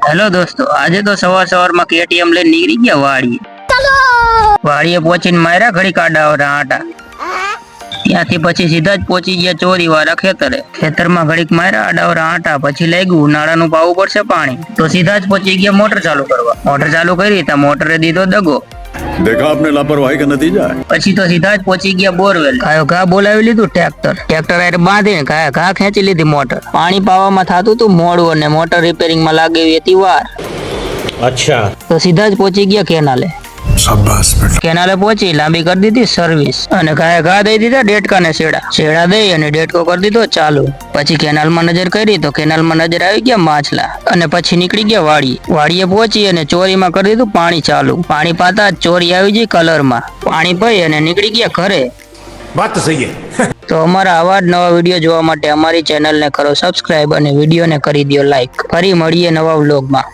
Hello દોસ્તો, આજે તો સવારમાં કેટીએમ લઈને નીકળી ગયા વાડીએ પહોંચીને માર્યા ઘડી કાઢાવરા આટા. ત્યાંથી પછી સીધા જ પહોંચી ગયા ચોરી વાળા ખેતરમાં ઘડીક માર્યા આડાવરા આટા. પછી લાગ્યું ઉનાળાનું પાવું પડશે પાણી, તો સીધા જ પહોંચી ગયા મોટર ચાલુ કરવા. મોટર ચાલુ કરી તો મોટરે દીધો દગો. देखा आपने लापरवाही का नतीजा है। પછી તો સીધા જ પહોંચી ગયા બોરવેલ. ઘા બોલાવી લીધું ટ્રેક્ટર આરે બાંધીને ઘા ખેંચી લીધી મોટર. પાણી પાવામાં થતું હતું મોડું અને મોટર રિપેરિંગમાં લાગે એવી હતી વાર. अच्छा તો સીધા જ પહોંચી ગયા કેનાલે પહોંચી લાંબી કરી દીધી સર્વિસ અને ઘા દઈ દીધા ડેટકાને શેડા દઈ અને ડેટકો કરી દીધો ચાલુ. પછી કેનાલમાં નજર કરી તો કેનાલમાં નજર આવી ગયા માછલા અને પછી નીકળી ગયા વાડીએ પહોંચી અને ચોરીમાં કરી દીધું પાણી ચાલુ. પાણી પાતા જ ચોરી આવી ગઈ કલરમાં. પાણી પી અને નીકળી ગયા ઘરે. बात तो सही है। તો અમારા આવા જ નવા વિડીયો જોવા માટે અમારી ચેનલને કરો સબસ્ક્રાઇબ અને વિડીયોને કરી દો લાઈક. ફરી મળીએ નવા વ્લોગમાં.